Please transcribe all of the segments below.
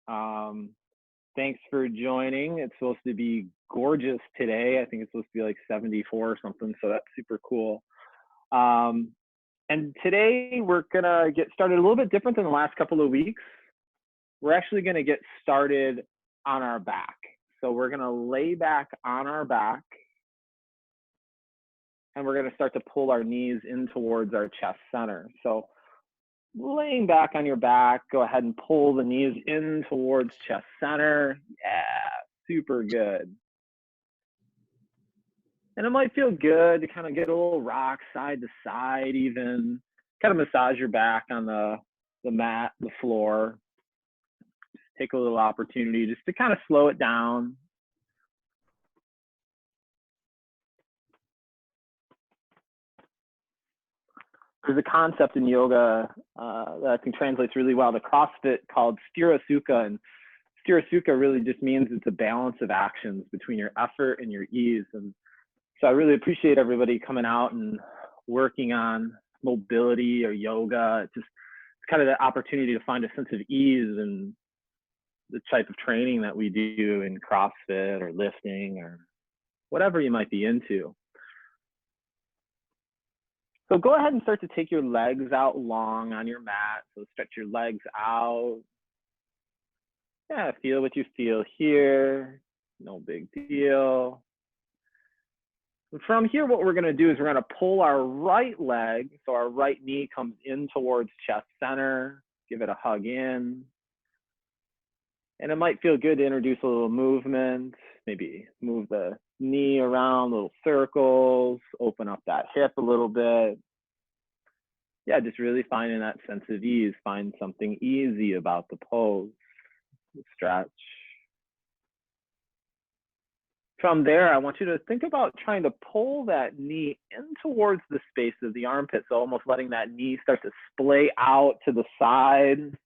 Um, Thanks for joining. It's supposed to be gorgeous today. I think it's supposed to be like 74 or something, so that's super cool. Um, and today we're gonna get started a little bit different than the last couple of weeks. We're actually gonna get started on our back. So we're gonna lay back on our back and we're gonna start to pull our knees in towards our chest center. So laying back on your back, go ahead and pull the knees in towards chest center. Yeah, super good. And it might feel good to kind of get a little rock side to side, even kind of massage your back on the mat, the floor. Just take a little opportunity just to kind of slow it down. There's a concept in yoga that I think translates really well to CrossFit called Sthira-Sukha. And Sthira-Sukha really just means it's a balance of actions between your effort and your ease. And so I really appreciate everybody coming out and working on mobility or yoga. It's kind of the opportunity to find a sense of ease in the type of training that we do in CrossFit or lifting or whatever you might be into. So go ahead and start to take your legs out long on your mat. So stretch your legs out. Yeah, feel what you feel here. No big deal. From here, what we're gonna do is we're gonna pull our right leg, so our right knee comes in towards chest center, give it a hug in. And it might feel good to introduce a little movement, maybe move the knee around, little circles, open up that hip a little bit. Yeah, just really finding that sense of ease, find something easy about the pose, stretch. From there, I want you to think about trying to pull that knee in towards the space of the armpit. So almost letting that knee start to splay out to the side.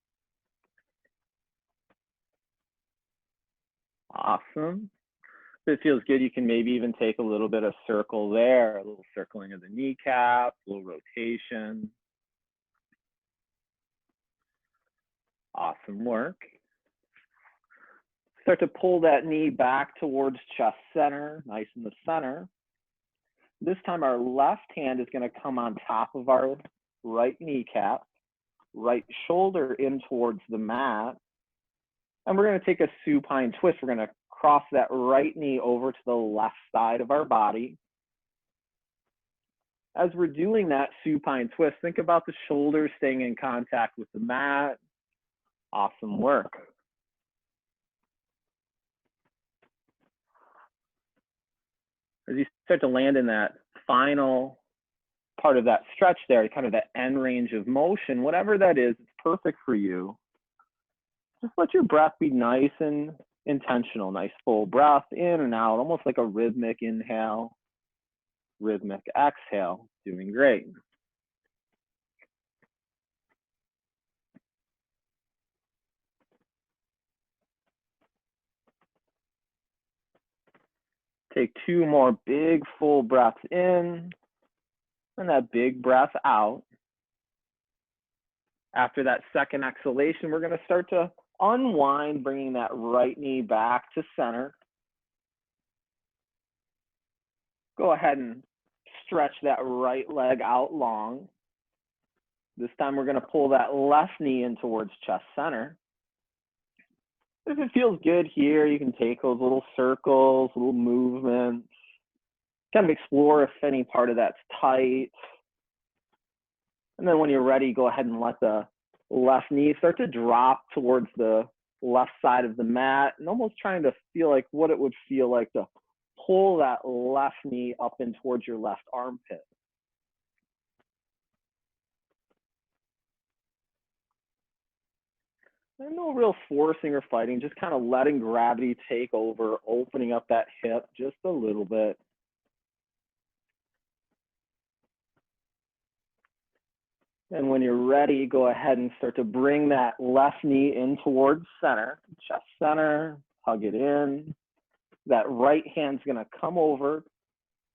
Awesome. If it feels good, you can maybe even take a little bit of circle there, a little circling of the kneecap, a little rotation. Awesome work. Start to pull that knee back towards chest center, nice in the center. This time our left hand is going to come on top of our right kneecap, right shoulder in towards the mat. And we're going to take a supine twist. We're going to cross that right knee over to the left side of our body. As we're doing that supine twist, think about the shoulders staying in contact with the mat. Awesome work. As you start to land in that final part of that stretch there, kind of that end range of motion, whatever that is, it's perfect for you. Just let your breath be nice and intentional, nice full breath in and out, almost like a rhythmic inhale, rhythmic exhale. Doing great. Take 2 more big full breaths in and that big breath out. After that second exhalation, we're going to start to unwind, bringing that right knee back to center. Go ahead and stretch that right leg out long. This time we're going to pull that left knee in towards chest center. If it feels good here, you can take those little circles, little movements, kind of explore if any part of that's tight. And then when you're ready, go ahead and let the left knee start to drop towards the left side of the mat and almost trying to feel like what it would feel like to pull that left knee up in towards your left armpit. And no real forcing or fighting, just kind of letting gravity take over, opening up that hip just a little bit. And when you're ready, go ahead and start to bring that left knee in towards center, chest center, hug it in. That right hand's gonna come over,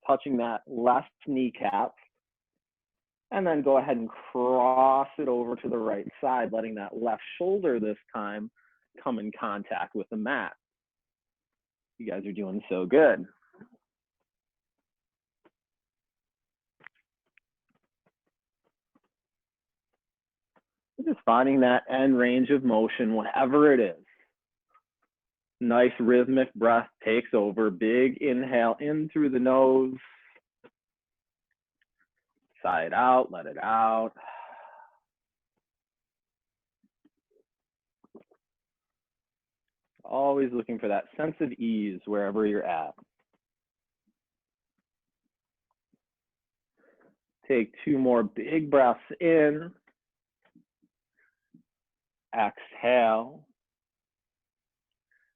touching that left kneecap. And then go ahead and cross it over to the right side, letting that left shoulder this time come in contact with the mat. You guys are doing so good. Just finding that end range of motion, whatever it is. Nice rhythmic breath takes over. Big inhale in through the nose. Sigh it out, let it out. Always looking for that sense of ease wherever you're at. Take 2 more big breaths in. Exhale.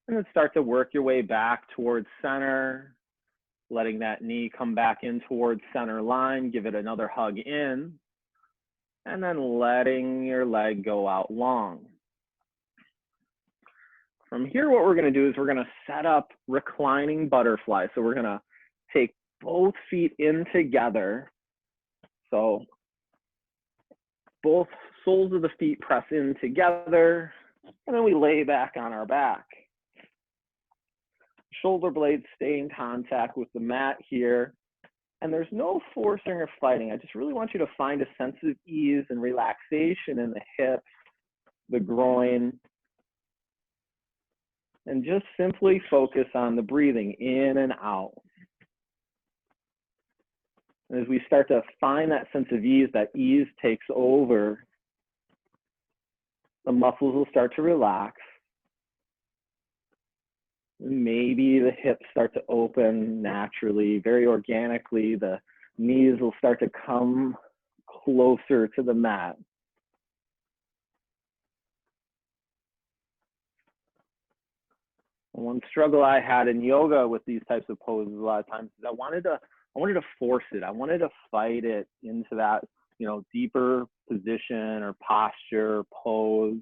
And then start to work your way back towards center, letting that knee come back in towards center line. Give it another hug in, and then letting your leg go out long. From here, what we're going to do is we're going to set up reclining butterfly. So we're going to take both feet in together. So both soles of the feet press in together, and then we lay back on our back. Shoulder blades stay in contact with the mat here. And there's no forcing or fighting. I just really want you to find a sense of ease and relaxation in the hips, the groin, and just simply focus on the breathing in and out. And as we start to find that sense of ease, that ease takes over, the muscles will start to relax. Maybe the hips start to open naturally, very organically. The knees will start to come closer to the mat. One struggle I had in yoga with these types of poses a lot of times is I wanted to force it. I wanted to fight it into that, deeper position or posture, or pose.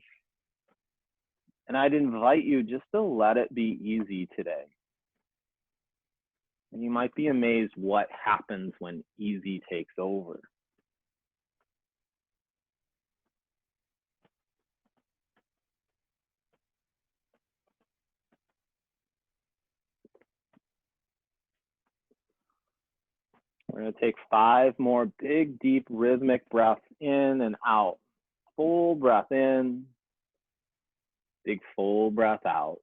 And I'd invite you just to let it be easy today. And you might be amazed what happens when easy takes over. We're going to take 5 more big, deep, rhythmic breaths in and out. Full breath in, big full breath out.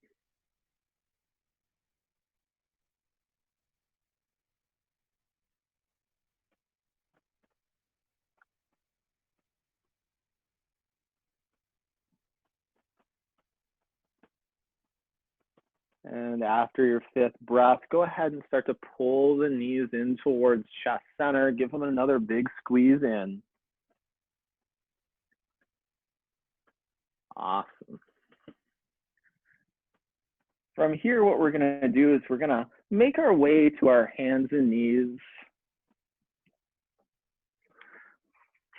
And after your 5th breath, go ahead and start to pull the knees in towards chest center. Give them another big squeeze in. Awesome. From here, what we're going to do is we're going to make our way to our hands and knees.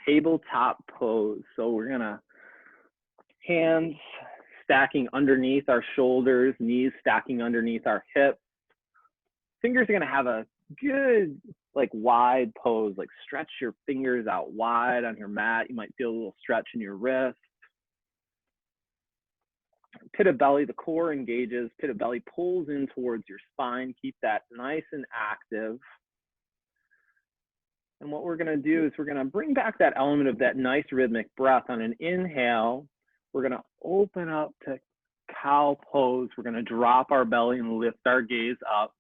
Tabletop pose. So we're going to hands stacking underneath our shoulders, knees stacking underneath our hips. Fingers are going to have a good, wide pose. Stretch your fingers out wide on your mat. You might feel a little stretch in your wrist. Pit of belly, the core engages. Pit of belly pulls in towards your spine. Keep that nice and active. And what we're going to do is we're going to bring back that element of that nice rhythmic breath. On an inhale, we're going to open up to cow pose. We're going to drop our belly and lift our gaze up.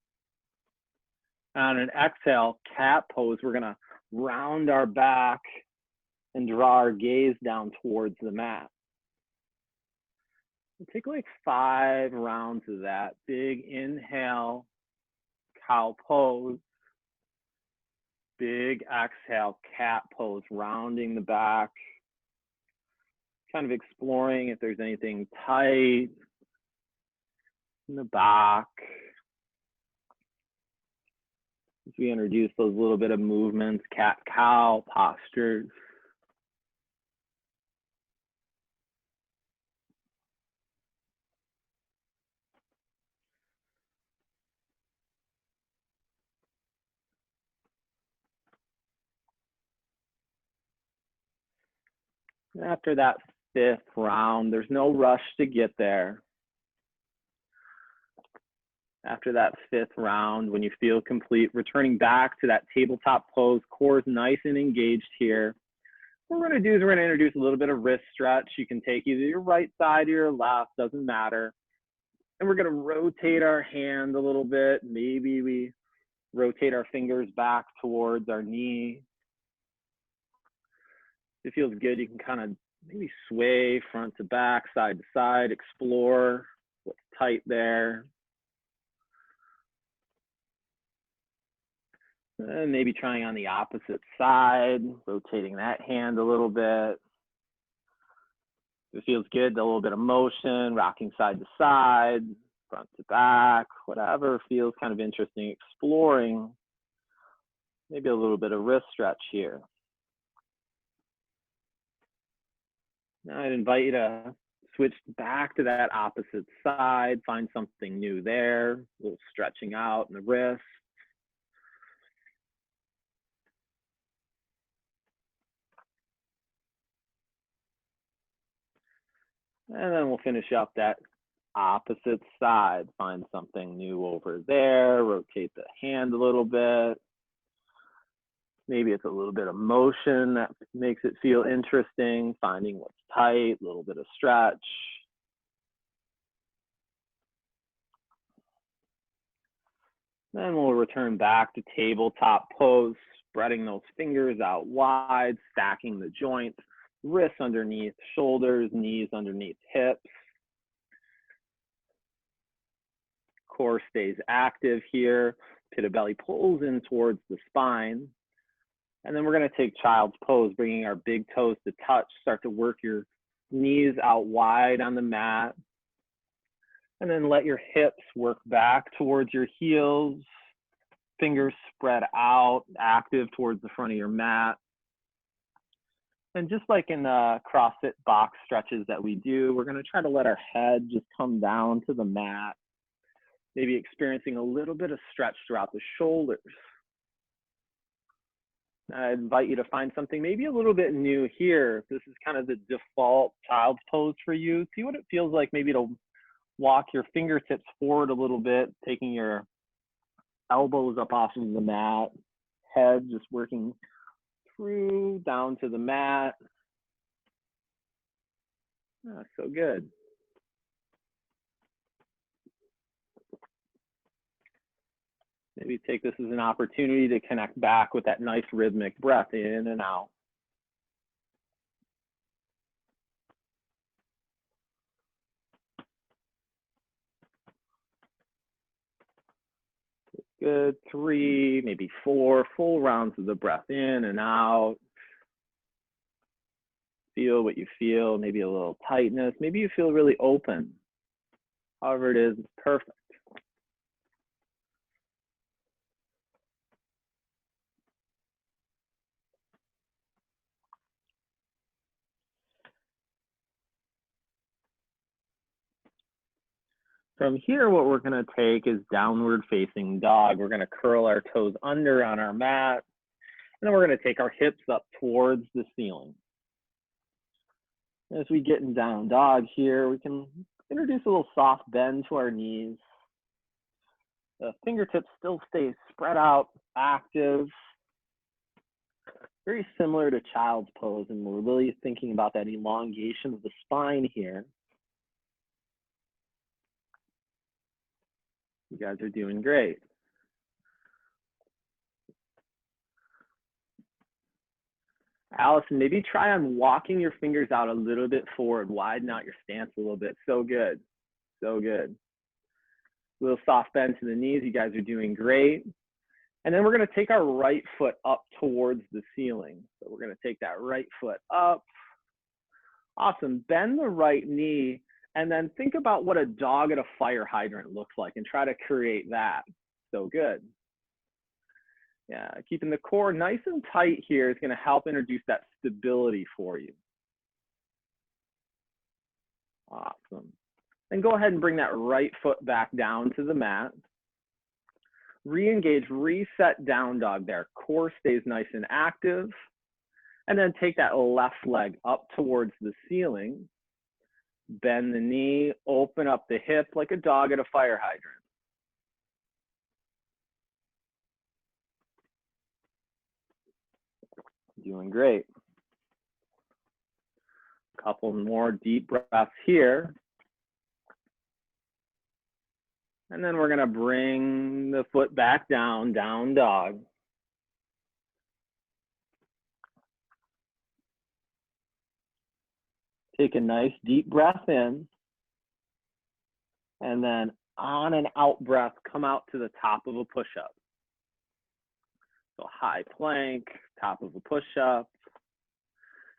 On an exhale, cat pose, we're going to round our back and draw our gaze down towards the mat. We'll take 5 rounds of that. Big inhale, cow pose. Big exhale, cat pose, rounding the back. Kind of exploring if there's anything tight in the back. As we introduce those little bit of movements, cat-cow postures. And after that 5th round, there's no rush to get there. After that 5th round, when you feel complete, returning back to that tabletop pose, core is nice and engaged here. What we're going to do is we're going to introduce a little bit of wrist stretch. You can take either your right side or your left, doesn't matter. And we're going to rotate our hand a little bit. Maybe we rotate our fingers back towards our knee. If it feels good, you can kind of maybe sway front to back, side to side, explore what's tight there. And maybe trying on the opposite side, rotating that hand a little bit. If it feels good, a little bit of motion, rocking side to side, front to back, whatever feels kind of interesting, exploring maybe a little bit of wrist stretch here. Now I'd invite you to switch back to that opposite side, find something new there, a little stretching out in the wrist. And then we'll finish up that opposite side. Find something new over there. Rotate the hand a little bit. Maybe it's a little bit of motion that makes it feel interesting. Finding what's tight, a little bit of stretch. Then we'll return back to tabletop pose, spreading those fingers out wide, stacking the joints. Wrists underneath shoulders, knees underneath hips. Core stays active here. Pit of belly pulls in towards the spine. And then we're going to take child's pose, bringing our big toes to touch. Start to work your knees out wide on the mat. And then let your hips work back towards your heels. Fingers spread out, active towards the front of your mat. And just like in the CrossFit box stretches that we do, we're going to try to let our head just come down to the mat, maybe experiencing a little bit of stretch throughout the shoulders. I invite you to find something maybe a little bit new here. This is kind of the default child's pose for you. See what it feels like maybe to walk your fingertips forward a little bit, taking your elbows up off of the mat, head just working through down to the mat. Oh, so good. Maybe take this as an opportunity to connect back with that nice rhythmic breath in and out. Good, 3, maybe 4 full rounds of the breath in and out. Feel what you feel, maybe a little tightness, maybe you feel really open. However it is, it's perfect. From here, what we're going to take is downward facing dog. We're going to curl our toes under on our mat, and then we're going to take our hips up towards the ceiling. As we get in down dog here, we can introduce a little soft bend to our knees. The fingertips still stay spread out, active. Very similar to child's pose, and we're really thinking about that elongation of the spine here. You guys are doing great. Allison, maybe try on walking your fingers out a little bit forward, widen out your stance a little bit. So good, so good. A little soft bend to the knees, you guys are doing great. And then we're gonna take our right foot up towards the ceiling. So we're gonna take that right foot up. Awesome, bend the right knee, and then think about what a dog at a fire hydrant looks like and try to create that. So good. Yeah, keeping the core nice and tight here is going to help introduce that stability for you. Awesome. Then go ahead and bring that right foot back down to the mat. Re-engage, reset down dog there. Core stays nice and active. And then take that left leg up towards the ceiling. Bend the knee, open up the hip like a dog at a fire hydrant. Doing great. Couple more deep breaths here. And then we're gonna bring the foot back down, down dog. Take a nice deep breath in. And then on an out breath, come out to the top of a push-up. So high plank, top of a push-up.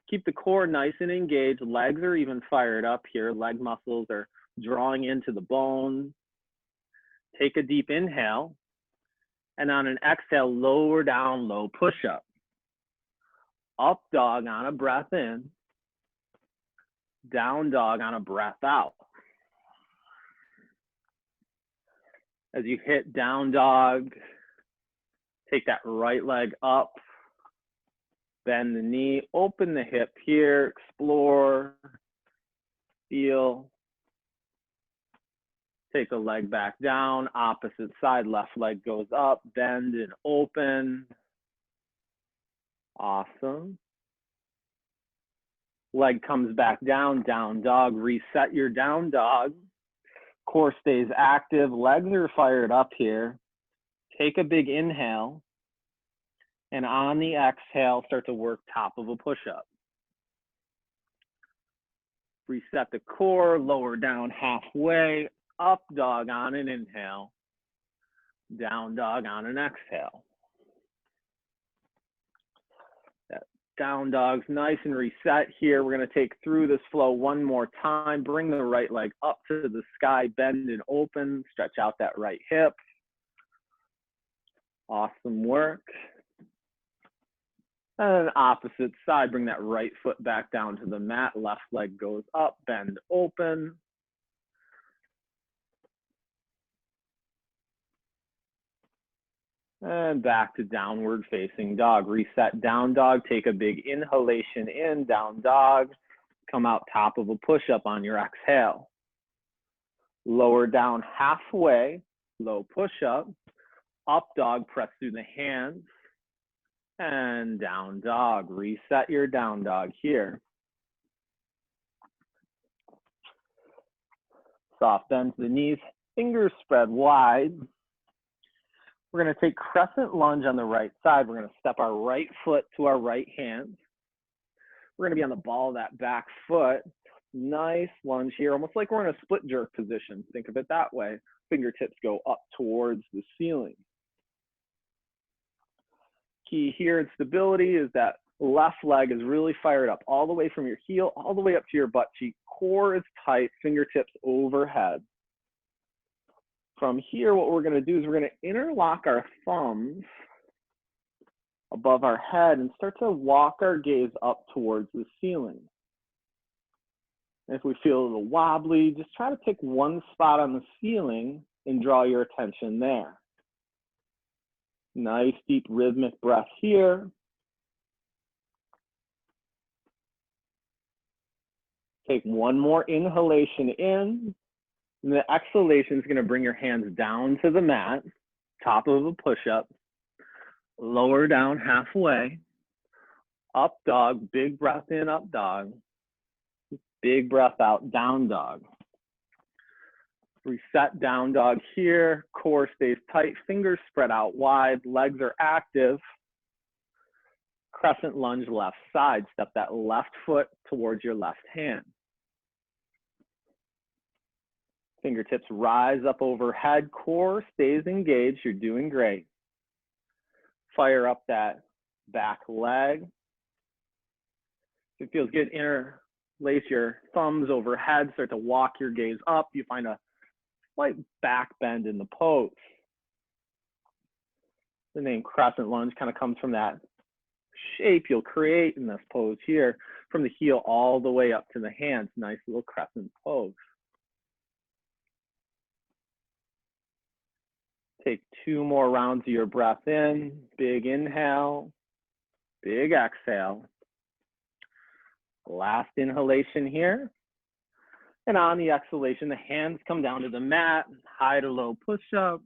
Keep the core nice and engaged. Legs are even fired up here. Leg muscles are drawing into the bone. Take a deep inhale. And on an exhale, lower down, low push-up. Up dog on a breath in. Down dog on a breath out. As you hit down dog, take that right leg up, bend the knee, open the hip here, explore, feel. Take the leg back down, opposite side, left leg goes up, bend and open. Awesome. Leg comes back down, down dog, reset your down dog. Core stays active, legs are fired up here. Take a big inhale, and on the exhale, start to work top of a push-up. Reset the core, lower down halfway, up dog on an inhale, down dog on an exhale. That down dog's nice and reset here. We're gonna take through this flow one more time. Bring the right leg up to the sky, bend and open, stretch out that right hip. Awesome work. And then opposite side, bring that right foot back down to the mat. Left leg goes up, bend open. And back to downward facing dog. Reset down dog, take a big inhalation in, down dog. Come out top of a push-up on your exhale. Lower down halfway, low push-up. Up dog, press through the hands. And down dog, reset your down dog here. Soft bend to the knees, fingers spread wide. We're gonna take crescent lunge on the right side. We're gonna step our right foot to our right hand. We're gonna be on the ball of that back foot. Nice lunge here, almost like we're in a split jerk position. Think of it that way. Fingertips go up towards the ceiling. Key here in stability is that left leg is really fired up all the way from your heel, all the way up to your butt cheek. Core is tight, fingertips overhead. From here, what we're gonna do is we're gonna interlock our thumbs above our head and start to walk our gaze up towards the ceiling. And if we feel a little wobbly, just try to pick one spot on the ceiling and draw your attention there. Nice deep rhythmic breath here. Take one more inhalation in. And the exhalation is going to bring your hands down to the mat, top of a push-up, lower down halfway, up dog, big breath in, up dog, big breath out, down dog. Reset down dog here, core stays tight, fingers spread out wide, legs are active. Crescent lunge left side, step that left foot towards your left hand. Fingertips rise up overhead, core stays engaged, you're doing great. Fire up that back leg. If it feels good, interlace your thumbs overhead, start to walk your gaze up. You find a slight back bend in the pose. The name crescent lunge kind of comes from that shape you'll create in this pose here, from the heel all the way up to the hands. Nice little crescent pose. Take 2 more rounds of your breath in. Big inhale, big exhale. Last inhalation here. And on the exhalation, the hands come down to the mat, high to low push-up,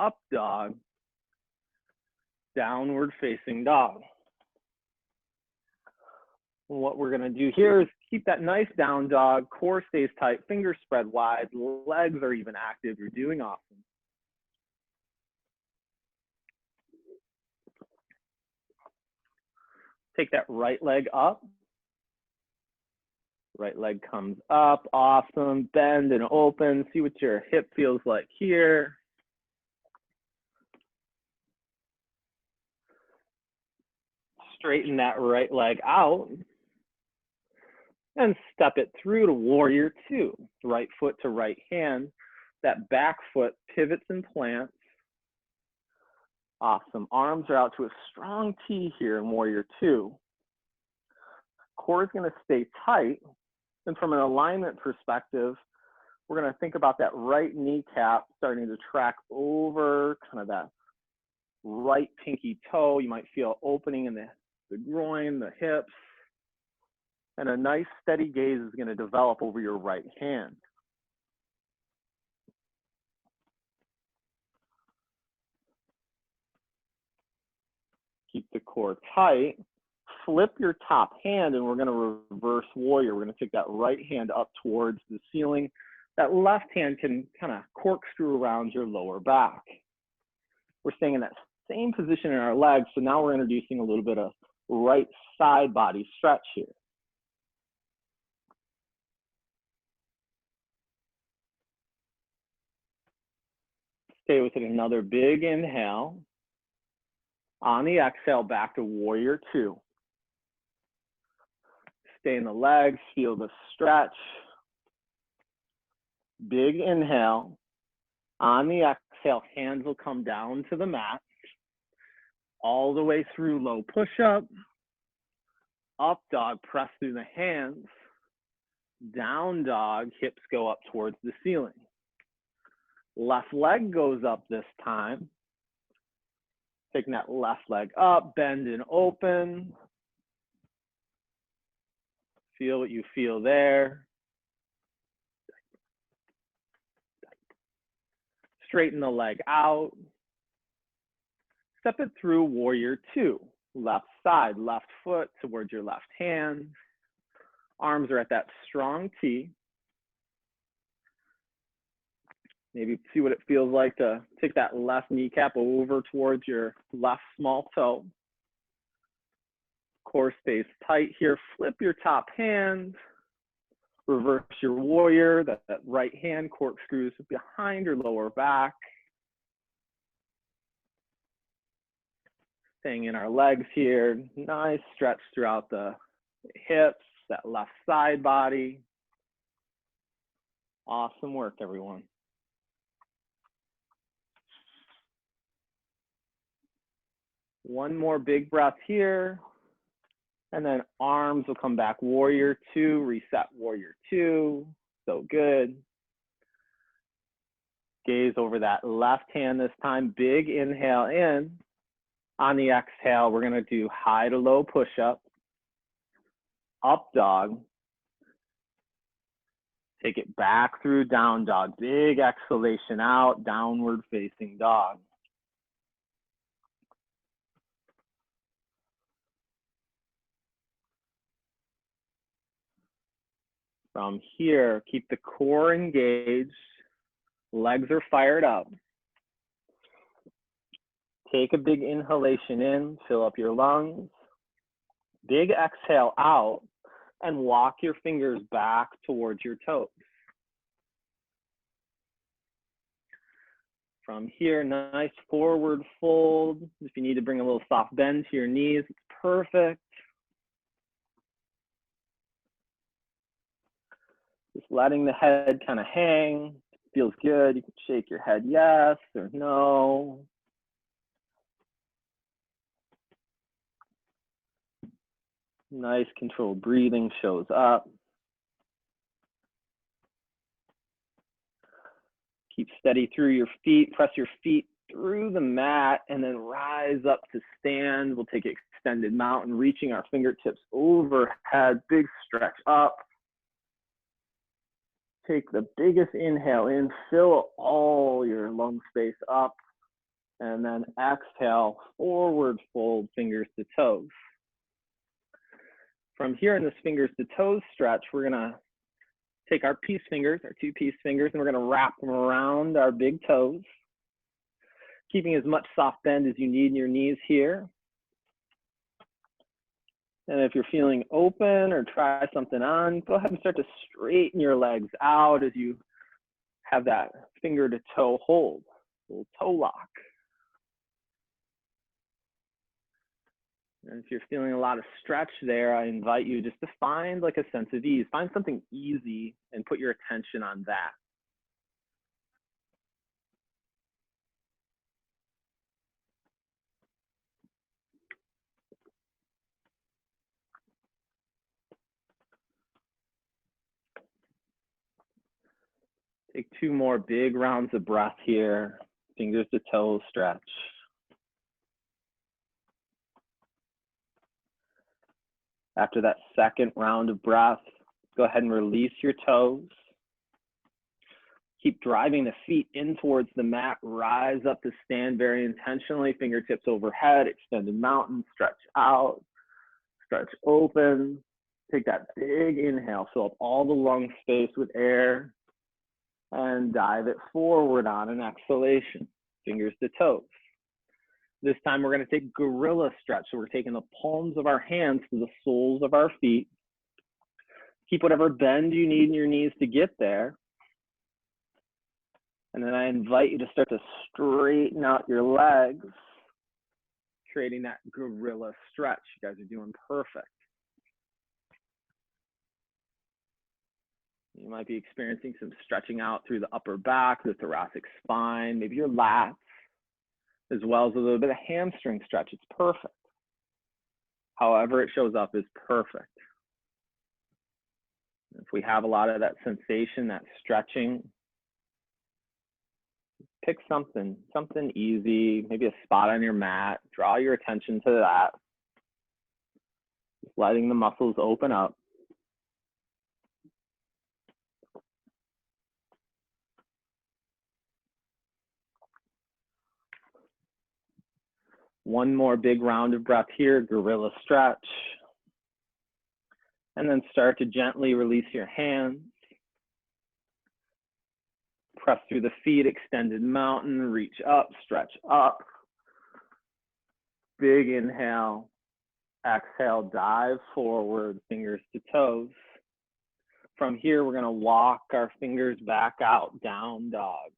up dog, downward facing dog. What we're gonna do here is keep that nice down dog, core stays tight, fingers spread wide, legs are even active, you're doing awesome. Take that right leg up. Right leg comes up, awesome. Bend and open, see what your hip feels like here. Straighten that right leg out. And step it through to warrior two. Right foot to right hand. That back foot pivots and plants. Awesome. Arms are out to a strong T here in warrior two. Core is going to stay tight. And from an alignment perspective, we're going to think about that right kneecap starting to track over kind of that right pinky toe. You might feel opening in the groin, the hips. And a nice steady gaze is going to develop over your right hand. Keep the core tight. Flip your top hand and we're going to reverse warrior. We're going to take that right hand up towards the ceiling. That left hand can kind of corkscrew around your lower back. We're staying in that same position in our legs, so now we're introducing a little bit of right side body stretch here. Stay with it, another big inhale. On the exhale, back to warrior two. Stay in the legs, feel the stretch. Big inhale. On the exhale, hands will come down to the mat. All the way through low push-up. Up dog, press through the hands. Down dog, hips go up towards the ceiling. Left leg goes up this time. Taking that left leg up, bend and open. Feel what you feel there. Straighten the leg out. Step it through warrior two. Left side, left foot towards your left hand. Arms are at that strong T. Maybe see what it feels like to take that left kneecap over towards your left small toe. Core stays tight here. Flip your top hand. Reverse your warrior. That right hand corkscrews behind your lower back. Staying in our legs here. Nice stretch throughout the hips, that left side body. Awesome work, everyone. One more big breath here. And then arms will come back, warrior two, reset warrior two. So good. Gaze over that left hand this time. Big inhale in. On the exhale, we're going to do high to low push-up. Up dog. Take it back through down dog. Big exhalation out, downward facing dog. From here, keep the core engaged. Legs are fired up. Take a big inhalation in, fill up your lungs. Big exhale out and walk your fingers back towards your toes. From here, nice forward fold. If you need to bring a little soft bend to your knees, it's perfect. Just letting the head kind of hang. Feels good. You can shake your head yes or no. Nice controlled breathing shows up. Keep steady through your feet. Press your feet through the mat and then rise up to stand. We'll take extended mountain, reaching our fingertips overhead. Big stretch up. Take the biggest inhale in, fill all your lung space up, and then exhale, forward fold, fingers to toes. From here in this fingers to toes stretch, we're gonna take our peace fingers, our 2 peace fingers, and we're gonna wrap them around our big toes, keeping as much soft bend as you need in your knees here. And if you're feeling open or try something on, go ahead and start to straighten your legs out as you have that finger to toe hold, little toe lock. And if you're feeling a lot of stretch there, I invite you just to find like a sense of ease. Find something easy and put your attention on that. Take 2 more big rounds of breath here. Fingers to toes stretch. After that second round of breath, go ahead and release your toes. Keep driving the feet in towards the mat. Rise up to stand very intentionally. Fingertips overhead, extended mountain, stretch out, stretch open. Take that big inhale, fill up all the lung space with air, and dive it forward on an exhalation, fingers to toes. This time we're gonna take gorilla stretch. So we're taking the palms of our hands to the soles of our feet. Keep whatever bend you need in your knees to get there. And then I invite you to start to straighten out your legs, creating that gorilla stretch. You guys are doing perfect. You might be experiencing some stretching out through the upper back, the thoracic spine, maybe your lats, as well as a little bit of hamstring stretch. It's perfect. However it shows up is perfect. If we have a lot of that sensation, that stretching, pick something easy, maybe a spot on your mat, draw your attention to that. Just letting the muscles open up. One more big round of breath here, gorilla stretch. And then start to gently release your hands. Press through the feet, extended mountain, reach up, stretch up. Big inhale, exhale, dive forward, fingers to toes. From here, we're gonna walk our fingers back out, down dog.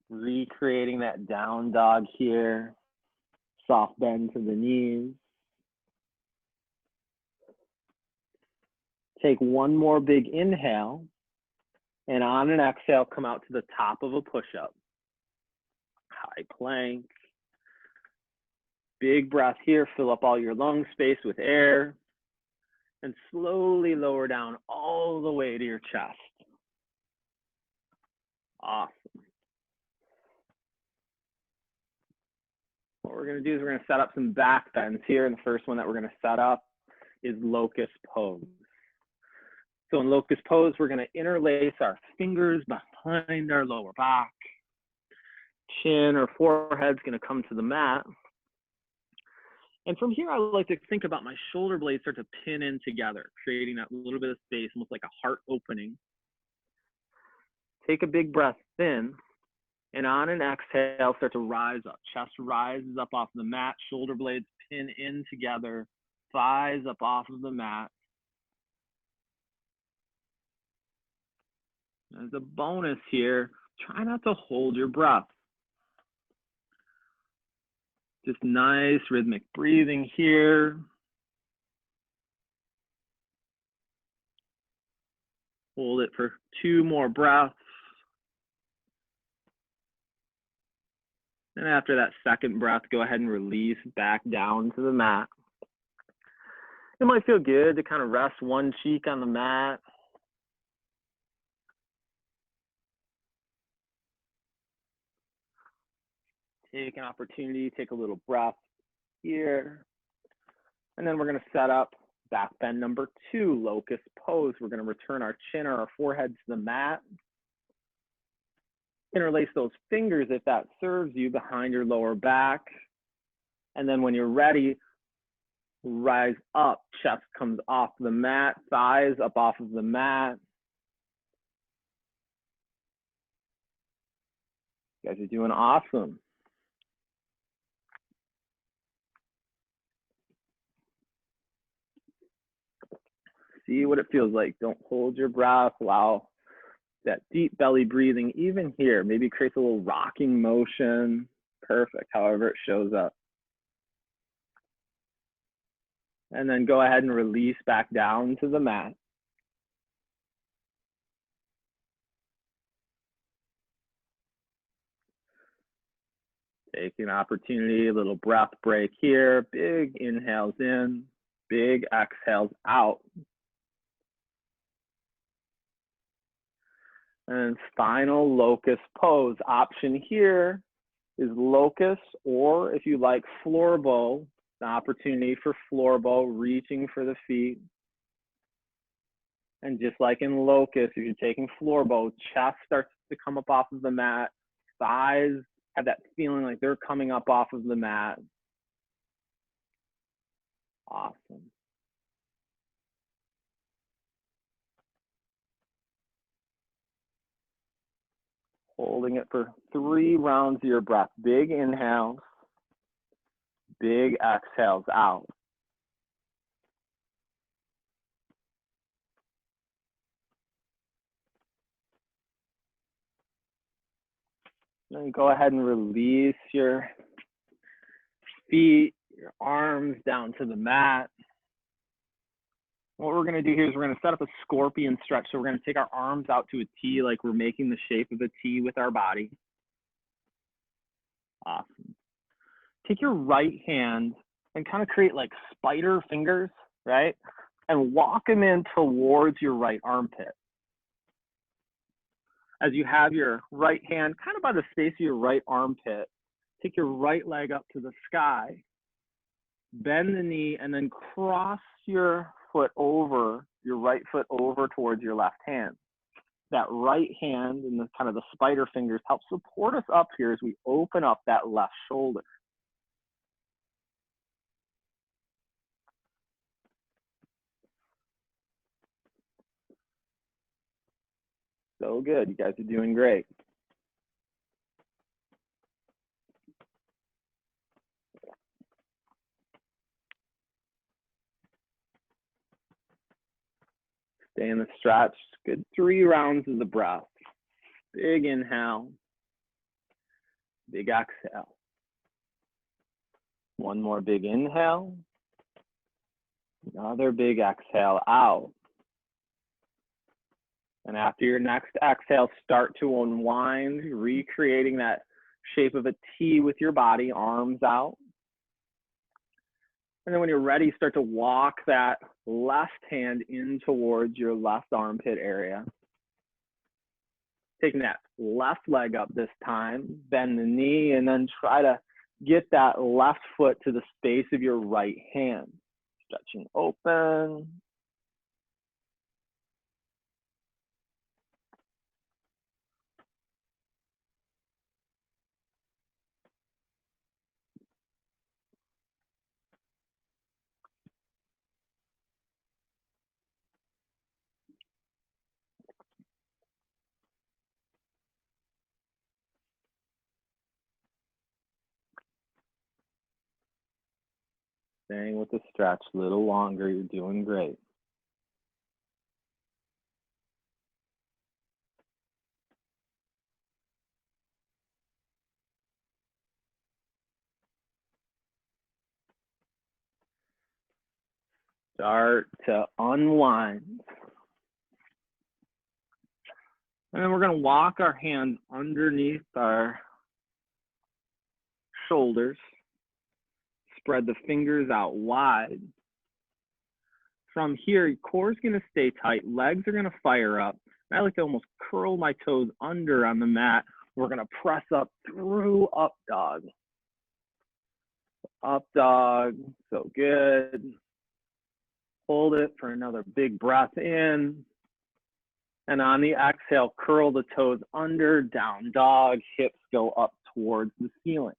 Recreating that down dog here, soft bend to the knees. Take one more big inhale, and on an exhale, come out to the top of a push-up. High plank. Big breath here, fill up all your lung space with air, and slowly lower down all the way to your chest. Awesome. What we're gonna do is we're gonna set up some back bends here, and the first one that we're gonna set up is locust pose. So in locust pose, we're gonna interlace our fingers behind our lower back. Chin or forehead's gonna come to the mat. And from here, I would like to think about my shoulder blades start to pin in together, creating that little bit of space, almost like a heart opening. Take a big breath in, and on an exhale, start to rise up. Chest rises up off the mat, shoulder blades pin in together, thighs up off of the mat. As a bonus here, try not to hold your breath. Just nice rhythmic breathing here. Hold it for 2 more breaths. And after that second breath, go ahead and release back down to the mat. It might feel good to kind of rest one cheek on the mat. Take an opportunity, take a little breath here. And then we're gonna set up back bend number 2, locust pose. We're gonna return our chin or our forehead to the mat. Interlace those fingers if that serves you behind your lower back. And then when you're ready, rise up, chest comes off the mat, thighs up off of the mat. You guys are doing awesome. See what it feels like. Don't hold your breath. Allow that deep belly breathing, even here. Maybe creates a little rocking motion. Perfect, however it shows up. And then go ahead and release back down to the mat. Take an opportunity, a little breath break here. Big inhales in, big exhales out. And final locust pose. Option here is locust, or if you like floor bow, the opportunity for floor bow, reaching for the feet. And just like in locust, if you're taking floor bow, chest starts to come up off of the mat, thighs have that feeling like they're coming up off of the mat. Awesome. Holding it for 3 rounds of your breath. Big inhales, big exhales out. Then go ahead and release your feet, your arms down to the mat. What we're going to do here is we're going to set up a scorpion stretch. So we're going to take our arms out to a T, like we're making the shape of a T with our body. Awesome. Take your right hand and kind of create like spider fingers, right? And walk them in towards your right armpit. As you have your right hand kind of by the space of your right armpit, take your right leg up to the sky, bend the knee, and then cross your foot over, your right foot over towards your left hand. That right hand and the kind of the spider fingers help support us up here as we open up that left shoulder. So good, you guys are doing great. Stay in the stretch, good 3 rounds of the breath. Big inhale, big exhale. One more big inhale, another big exhale out. And after your next exhale, start to unwind, recreating that shape of a T with your body, arms out. And then when you're ready, start to walk that left hand in towards your left armpit area. Taking that left leg up this time, bend the knee, and then try to get that left foot to the space of your right hand. Stretching open. Staying with the stretch a little longer, you're doing great. Start to unwind. And then we're going to walk our hands underneath our shoulders. Spread the fingers out wide. From here, your core is going to stay tight. Legs are going to fire up. I like to almost curl my toes under on the mat. We're going to press up through up dog. Up dog, so good. Hold it for another big breath in. And on the exhale, curl the toes under, down dog, hips go up towards the ceiling.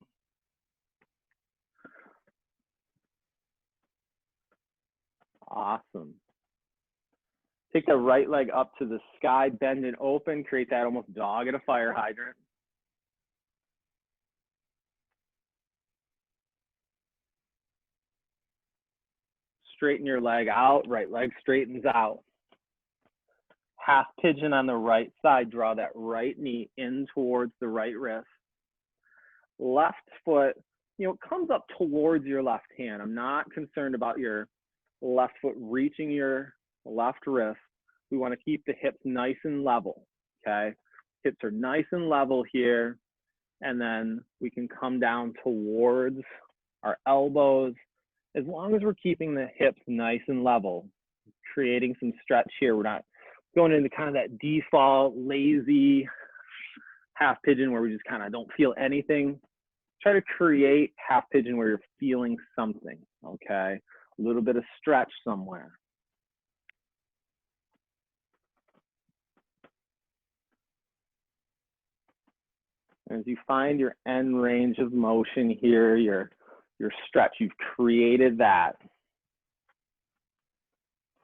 Awesome. Take the right leg up to the sky, bend and open, create that almost dog at a fire hydrant. Straighten your leg out, right leg straightens out. Half pigeon on the right side, draw that right knee in towards the right wrist. Left foot, comes up towards your left hand. I'm not concerned about your left foot reaching your left wrist. We want to keep the hips nice and level, okay? Hips are nice and level here, and then we can come down towards our elbows. As long as we're keeping the hips nice and level, creating some stretch here. We're not going into kind of that default, lazy half pigeon where we just kind of don't feel anything. Try to create half pigeon where you're feeling something, okay? A little bit of stretch somewhere. As you find your end range of motion here, your stretch, you've created that.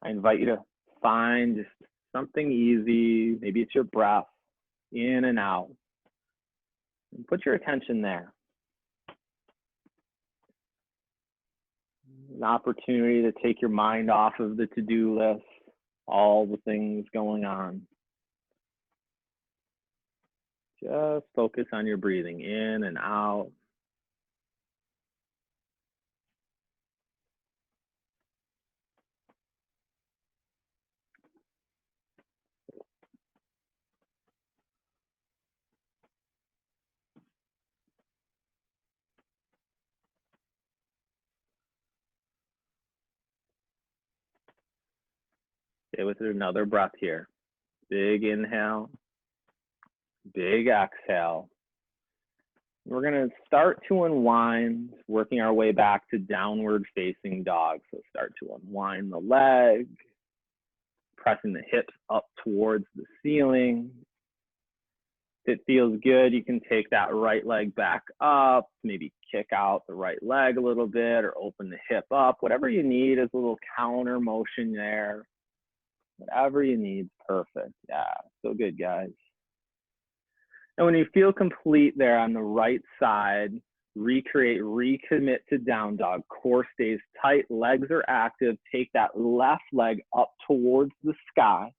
I invite you to find just something easy. Maybe it's your breath, in and out. And put your attention there. An opportunity to take your mind off of the to-do list, all the things going on. Just focus on your breathing in and out. Stay with it another breath here. Big inhale, big exhale. We're going to start to unwind, working our way back to downward facing dog. So start to unwind the leg, pressing the hips up towards the ceiling. If it feels good, you can take that right leg back up, maybe kick out the right leg a little bit or open the hip up. Whatever you need is a little counter motion there. Whatever you need, perfect. Yeah, so good, guys. And when you feel complete there on the right side, recreate, recommit to down dog. Core stays tight, legs are active. Take that left leg up towards the sky.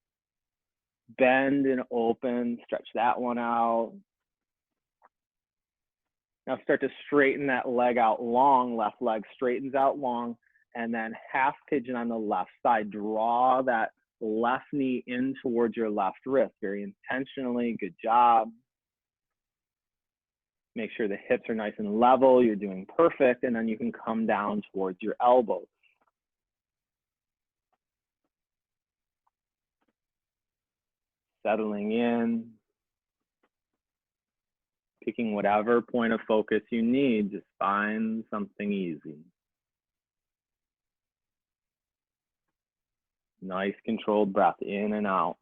Bend and open, stretch that one out. Now start to straighten that leg out long, left leg straightens out long, and then half pigeon on the left side. Draw that left knee in towards your left wrist, very intentionally, good job. Make sure the hips are nice and level, you're doing perfect, and then you can come down towards your elbows. Settling in, picking whatever point of focus you need, just find something easy. Nice controlled breath in and out.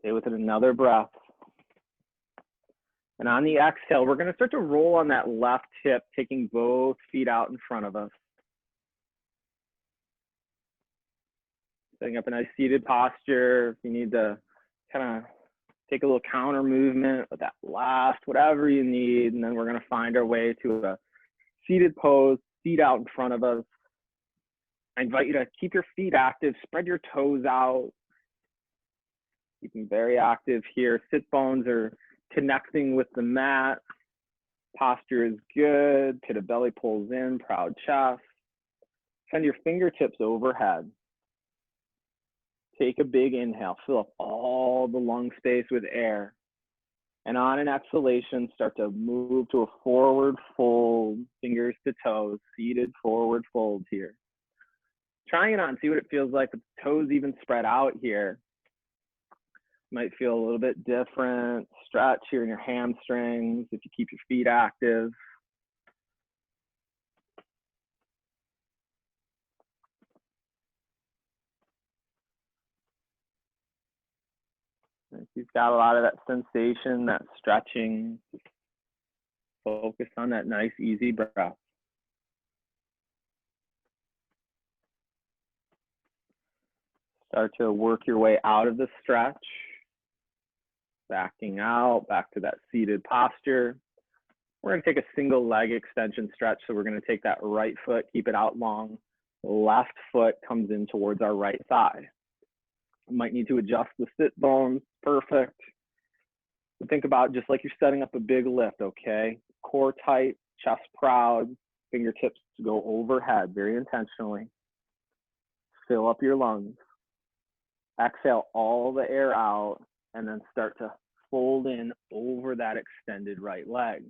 Stay with it another breath. And on the exhale, we're going to start to roll on that left hip, taking both feet out in front of us. Setting up a nice seated posture. If you need to kind of take a little counter movement with that last, whatever you need. And then we're going to find our way to a seated pose, feet out in front of us. I invite you to keep your feet active, spread your toes out. Keeping very active here. Sit bones are connecting with the mat. Posture is good. Pit of belly pulls in, proud chest. Send your fingertips overhead. Take a big inhale. Fill up all the lung space with air. And on an exhalation, start to move to a forward fold, fingers to toes, seated forward fold here. Trying it on, see what it feels like with the toes even spread out here. Might feel a little bit different. Stretch here in your hamstrings if you keep your feet active. If you've got a lot of that sensation, that stretching, focus on that nice, easy breath. Start to work your way out of the stretch. Backing out, back to that seated posture. We're going to take a single leg extension stretch. So we're going to take that right foot, keep it out long. Left foot comes in towards our right thigh. You might need to adjust the sit bones. Perfect. So think about just like you're setting up a big lift, okay? Core tight, chest proud, fingertips go overhead very intentionally. Fill up your lungs. Exhale all the air out and then start to fold in over that extended right leg.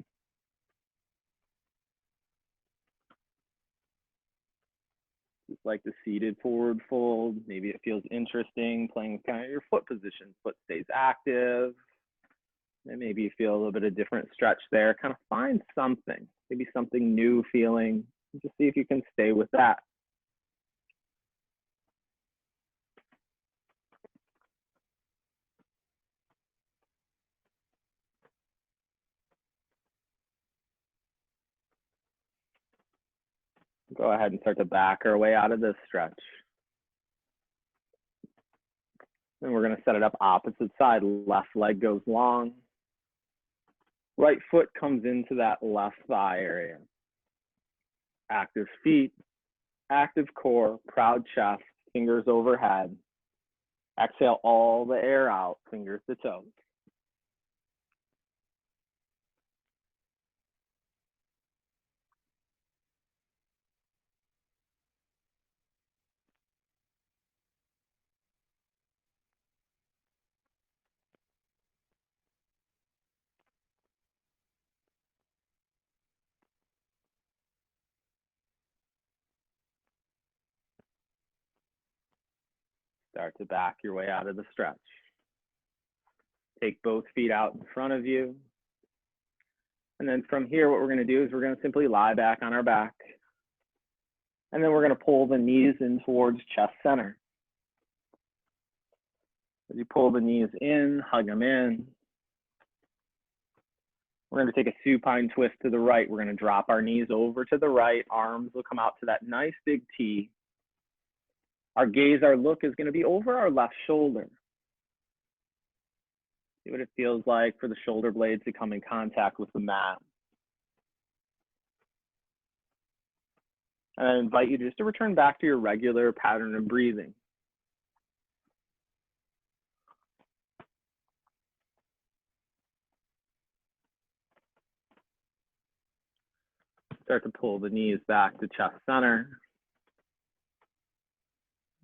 Just like the seated forward fold, maybe it feels interesting playing with kind of your foot position. Foot stays active. And maybe you feel a little bit of different stretch there. Kind of find something, maybe something new feeling. Just see if you can stay with that. Go ahead and start to back our way out of this stretch. Then we're going to set it up opposite side. Left leg goes long. Right foot comes into that left thigh area. Active feet, active core, proud chest, fingers overhead. Exhale all the air out, fingers to toes. Start to back your way out of the stretch. Take both feet out in front of you. And then from here, what we're going to do is we're going to simply lie back on our back. And then we're going to pull the knees in towards chest center. As you pull the knees in, hug them in. We're going to take a supine twist to the right. We're going to drop our knees over to the right. Arms will come out to that nice big T. Our gaze, our look is going to be over our left shoulder. See what it feels like for the shoulder blades to come in contact with the mat. And I invite you just to return back to your regular pattern of breathing. Start to pull the knees back to chest center.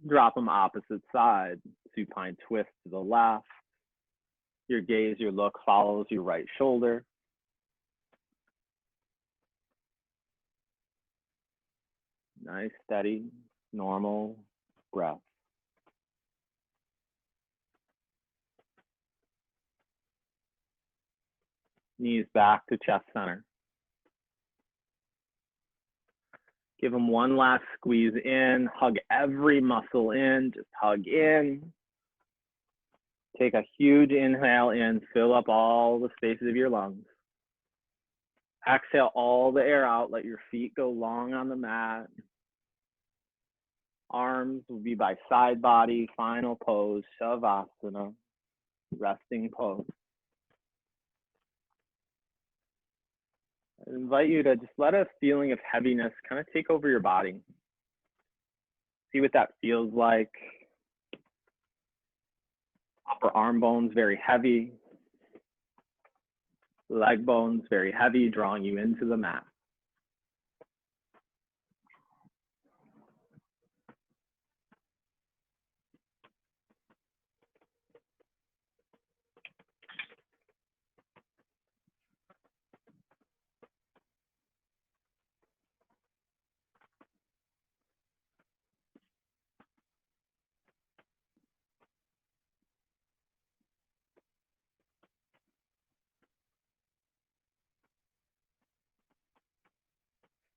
Drop them opposite side. Supine twist to the left. Your gaze, your look follows your right shoulder. Nice, steady, normal breath. Knees back to chest center. Give them one last squeeze in, hug every muscle in, just hug in. Take a huge inhale in, fill up all the spaces of your lungs. Exhale all the air out, let your feet go long on the mat. Arms will be by side body, final pose, Shavasana, resting pose. I invite you to just let a feeling of heaviness kind of take over your body. See what that feels like. Upper arm bones very heavy. Leg bones very heavy, drawing you into the mat.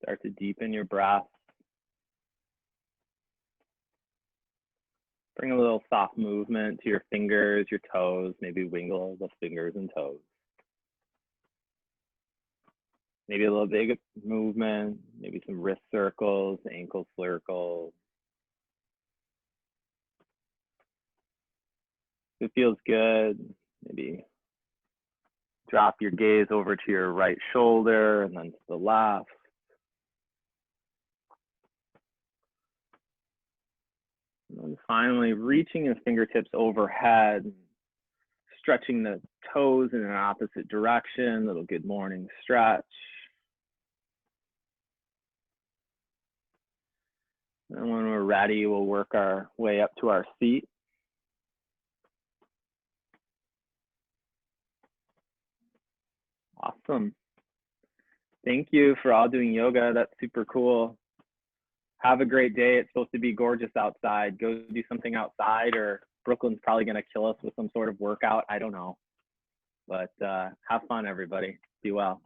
Start to deepen your breath. Bring a little soft movement to your fingers, your toes, maybe wiggle the fingers and toes. Maybe a little big movement, maybe some wrist circles, ankle circles. If it feels good, maybe drop your gaze over to your right shoulder and then to the left. And then finally, reaching the fingertips overhead, stretching the toes in an opposite direction, little good morning stretch. And when we're ready, we'll work our way up to our seat. Awesome. Thank you for all doing yoga. That's super cool. Have a great day. It's supposed to be gorgeous outside. Go do something outside, or Brooklyn's probably going to kill us with some sort of workout. I don't know. But have fun, everybody. Be well.